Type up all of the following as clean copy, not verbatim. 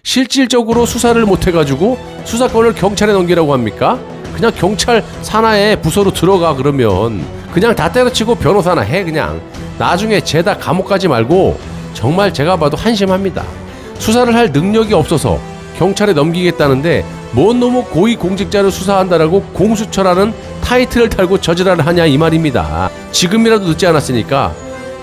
실질적으로 수사를 못해가지고 수사권을 경찰에 넘기라고 합니까? 그냥 경찰 산하의 부서로 들어가. 그러면 그냥 다 때려치고 변호사나 해. 그냥 나중에 죄다 감옥 가지 말고. 정말 제가 봐도 한심합니다. 수사를 할 능력이 없어서 경찰에 넘기겠다는데 뭔 놈의 고위공직자를 수사한다라고 공수처라는 타이틀을 달고 저지랄을 하냐 이 말입니다. 지금이라도 늦지 않았으니까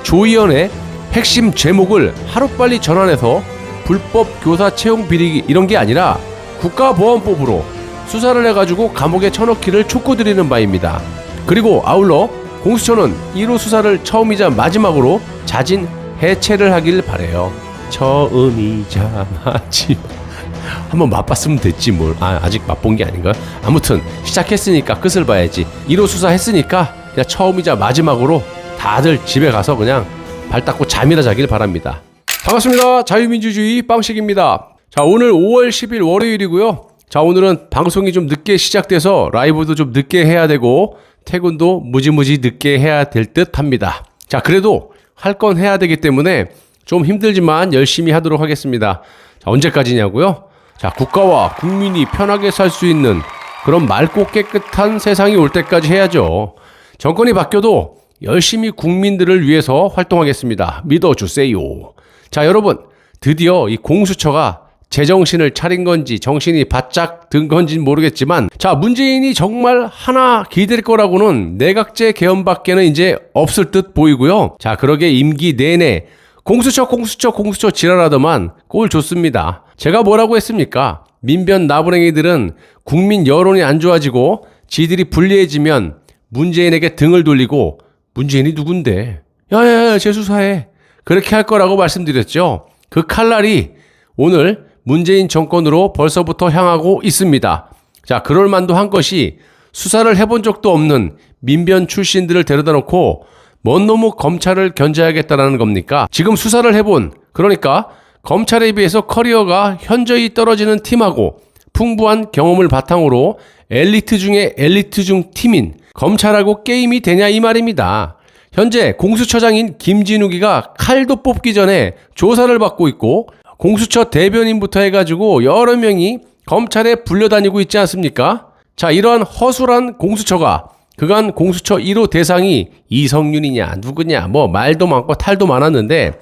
조의원의 핵심 제목을 하루빨리 전환해서 불법 교사 채용 비리 이런 게 아니라 국가보안법으로 수사를 해가지고 감옥에 쳐넣기를 촉구드리는 바입니다. 그리고 아울러 공수처는 1호 수사를 처음이자 마지막으로 자진 해체를 하길 바래요. 처음이자 마지막. 한번 맛봤으면 됐지 뭘. 아직 맛본 게 아닌가? 아무튼 시작했으니까 끝을 봐야지. 1호 수사 했으니까 그냥 처음이자 마지막으로 다들 집에 가서 그냥 발 닦고 잠이나 자길 바랍니다. 반갑습니다. 자유민주주의 빵식입니다. 자, 오늘 5월 10일 월요일이고요. 자, 오늘은 방송이 좀 늦게 시작돼서 라이브도 좀 늦게 해야 되고 퇴근도 무지무지 늦게 해야 될 듯 합니다. 자, 그래도 할 건 해야 되기 때문에 좀 힘들지만 열심히 하도록 하겠습니다. 자, 언제까지냐고요? 자, 국가와 국민이 편하게 살 수 있는 그런 맑고 깨끗한 세상이 올 때까지 해야죠. 정권이 바뀌어도 열심히 국민들을 위해서 활동하겠습니다. 믿어주세요. 자, 여러분, 드디어 이 공수처가 제정신을 차린 건지 정신이 바짝 든 건지는 모르겠지만, 자, 문재인이 정말 하나 기댈 거라고는 내각제 개헌밖에는 이제 없을 듯 보이고요. 자, 그러게 임기 내내 공수처 지랄하더만 꼴 좋습니다. 제가 뭐라고 했습니까? 민변 나부랭이들은 국민 여론이 안 좋아지고 지들이 불리해지면 문재인에게 등을 돌리고 문재인이 누군데? 야야야, 재수사해. 그렇게 할 거라고 말씀드렸죠. 그 칼날이 오늘 문재인 정권으로 벌써부터 향하고 있습니다. 자, 그럴 만도 한 것이 수사를 해본 적도 없는 민변 출신들을 데려다 놓고 뭔 놈의 검찰을 견제하겠다라는 겁니까? 지금 수사를 해본, 그러니까 검찰에 비해서 커리어가 현저히 떨어지는 팀하고 풍부한 경험을 바탕으로 엘리트 중에 엘리트 중 팀인 검찰하고 게임이 되냐 이 말입니다. 현재 공수처장인 김진욱이가 칼도 뽑기 전에 조사를 받고 있고 공수처 대변인부터 해가지고 여러 명이 검찰에 불려다니고 있지 않습니까? 자, 이러한 허술한 공수처가 그간 공수처 1호 대상이 이성윤이냐 누구냐 뭐 말도 많고 탈도 많았는데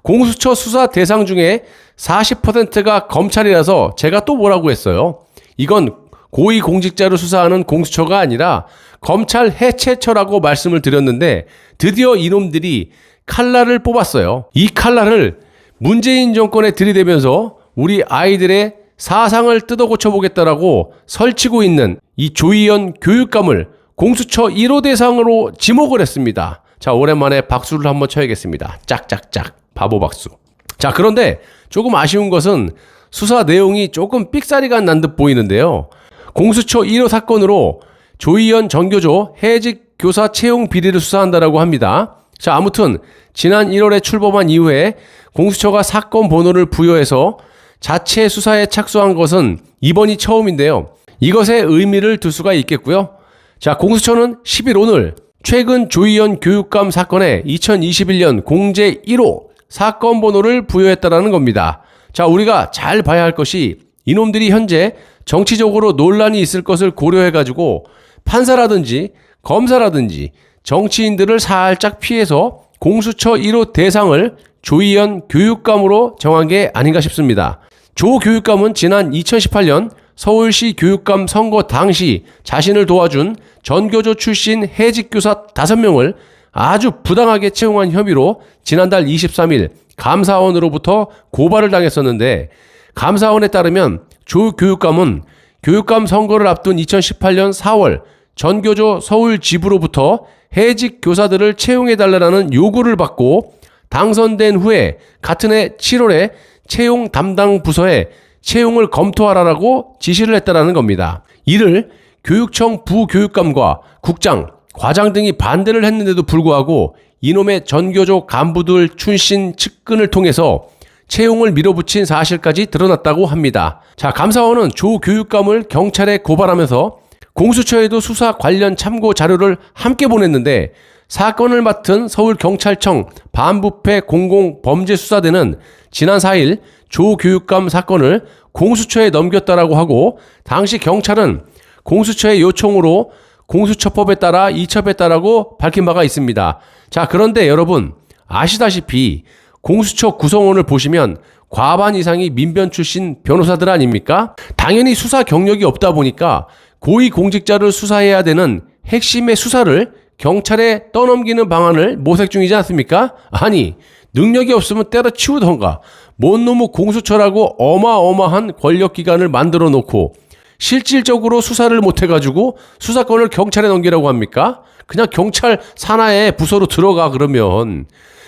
공수처 수사 대상 중에 40%가 검찰이라서 제가 또 뭐라고 했어요? 이건 고위공직자로 수사하는 공수처가 아니라 검찰 해체처라고 말씀을 드렸는데 드디어 이놈들이 칼날을 뽑았어요. 이 칼날을 문재인 정권에 들이대면서 우리 아이들의 사상을 뜯어 고쳐보겠다라고 설치고 있는 이 조의원 교육감을 공수처 1호 대상으로 지목을 했습니다. 자, 오랜만에 박수를 한번 쳐야겠습니다. 짝짝짝 바보 박수. 자, 그런데 조금 아쉬운 것은 수사 내용이 조금 삑사리가 난 듯 보이는데요. 공수처 1호 사건으로 조의원 정교조 해직 교사 채용 비리를 수사한다라고 합니다. 자, 아무튼 지난 1월에 출범한 이후에 공수처가 사건 번호를 부여해서 자체 수사에 착수한 것은 이번이 처음인데요. 이것에 의미를 둘 수가 있겠고요. 자, 공수처는 10일 오늘 최근 조의원 교육감 사건에 2021년 공제 1호 사건 번호를 부여했다라는 겁니다. 자, 우리가 잘 봐야 할 것이 이놈들이 현재 정치적으로 논란이 있을 것을 고려해가지고 판사라든지 검사라든지 정치인들을 살짝 피해서 공수처 1호 대상을 조의원 교육감으로 정한 게 아닌가 싶습니다. 조 교육감은 지난 2018년 서울시 교육감 선거 당시 자신을 도와준 전교조 출신 해직교사 5명을 아주 부당하게 채용한 혐의로 지난달 23일 감사원으로부터 고발을 당했었는데, 감사원에 따르면 조 교육감은 교육감 선거를 앞둔 2018년 4월 전교조 서울 지부로부터 해직 교사들을 채용해달라는 요구를 받고 당선된 후에 같은 해 7월에 채용 담당 부서에 채용을 검토하라고 지시를 했다라는 겁니다. 이를 교육청 부교육감과 국장, 과장 등이 반대를 했는데도 불구하고 이놈의 전교조 간부들 출신 측근을 통해서 채용을 밀어붙인 사실까지 드러났다고 합니다. 자, 감사원은 조 교육감을 경찰에 고발하면서 공수처에도 수사 관련 참고 자료를 함께 보냈는데, 사건을 맡은 서울경찰청 반부패 공공범죄수사대는 지난 4일 조 교육감 사건을 공수처에 넘겼다라고 하고, 당시 경찰은 공수처의 요청으로 공수처법에 따라 이첩했다라고 밝힌 바가 있습니다. 자, 그런데 여러분 아시다시피 공수처 구성원을 보시면 과반 이상이 민변 출신 변호사들 아닙니까? 당연히 수사 경력이 없다 보니까 고위공직자를 수사해야 되는 핵심의 수사를 경찰에 떠넘기는 방안을 모색 중이지 않습니까? 아니, 능력이 없으면 때려치우던가, 뭔 놈의 공수처라고 어마어마한 권력기관을 만들어 놓고 실질적으로 수사를 못해가지고 수사권을 경찰에 넘기라고 합니까? 그냥 경찰 산하의 부서로 들어가. 그러면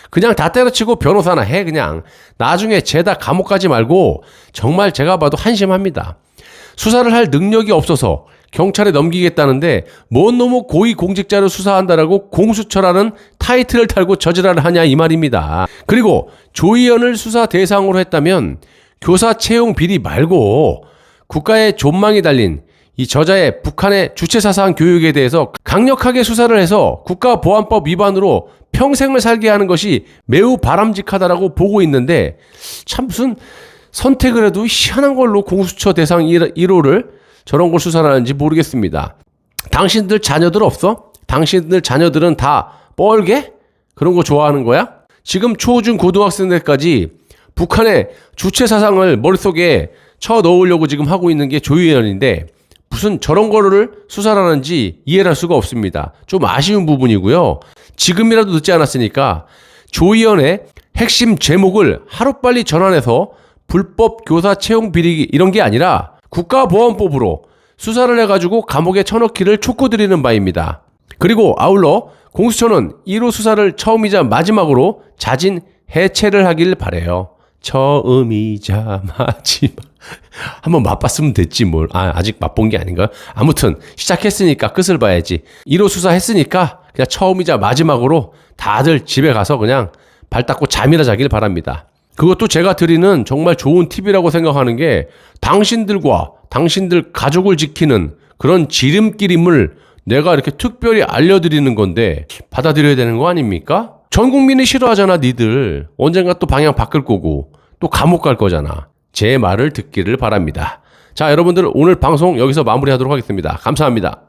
그냥 다 때려치고 변호사나 해. 그냥 나중에 죄다 감옥 가지 말고. 정말 제가 봐도 한심합니다. 수사를 할 능력이 없어서 경찰에 넘기겠다는데 뭔 놈의 고위공직자를 수사한다라고 공수처라는 타이틀을 달고 저지랄을 하냐 이 말입니다. 그리고 조희연을 수사 대상으로 했다면 교사 채용 비리 말고 국가의 존망이 달린 이 저자의 북한의 주체사상 교육에 대해서 강력하게 수사를 해서 국가보안법 위반으로 평생을 살게 하는 것이 매우 바람직하다라고 보고 있는데, 참 무슨 선택을 해도 희한한 걸로 공수처 대상 1호를 저런 걸 수사하는지 모르겠습니다. 당신들 자녀들 없어? 당신들 자녀들은 다 뻘게? 그런 거 좋아하는 거야? 지금 초중 고등학생들까지 북한의 주체사상을 머릿속에 쳐 넣으려고 지금 하고 있는 게 조희연인데 무슨 저런 거를 수사를 하는지 이해를 할 수가 없습니다. 좀 아쉬운 부분이고요. 지금이라도 늦지 않았으니까 조희연의 핵심 제목을 하루빨리 전환해서 불법 교사 채용 비리 이런 게 아니라 국가보안법으로 수사를 해가지고 감옥에 쳐넣기를 촉구드리는 바입니다. 그리고 아울러 공수처는 1호 수사를 처음이자 마지막으로 자진 해체를 하길 바래요. 처음이자 마지막. 한번 맛봤으면 됐지 뭘. 아직 맛본 게 아닌가요? 아무튼 시작했으니까 끝을 봐야지. 1호 수사 했으니까 그냥 처음이자 마지막으로 다들 집에 가서 그냥 발 닦고 잠이나 자길 바랍니다. 그것도 제가 드리는 정말 좋은 팁이라고 생각하는 게, 당신들과 당신들 가족을 지키는 그런 지름길임을 내가 이렇게 특별히 알려드리는 건데 받아들여야 되는 거 아닙니까? 전 국민이 싫어하잖아. 니들 언젠가 또 방향 바꿀 거고 또 감옥 갈 거잖아. 제 말을 듣기를 바랍니다. 자, 여러분들 오늘 방송 여기서 마무리하도록 하겠습니다. 감사합니다.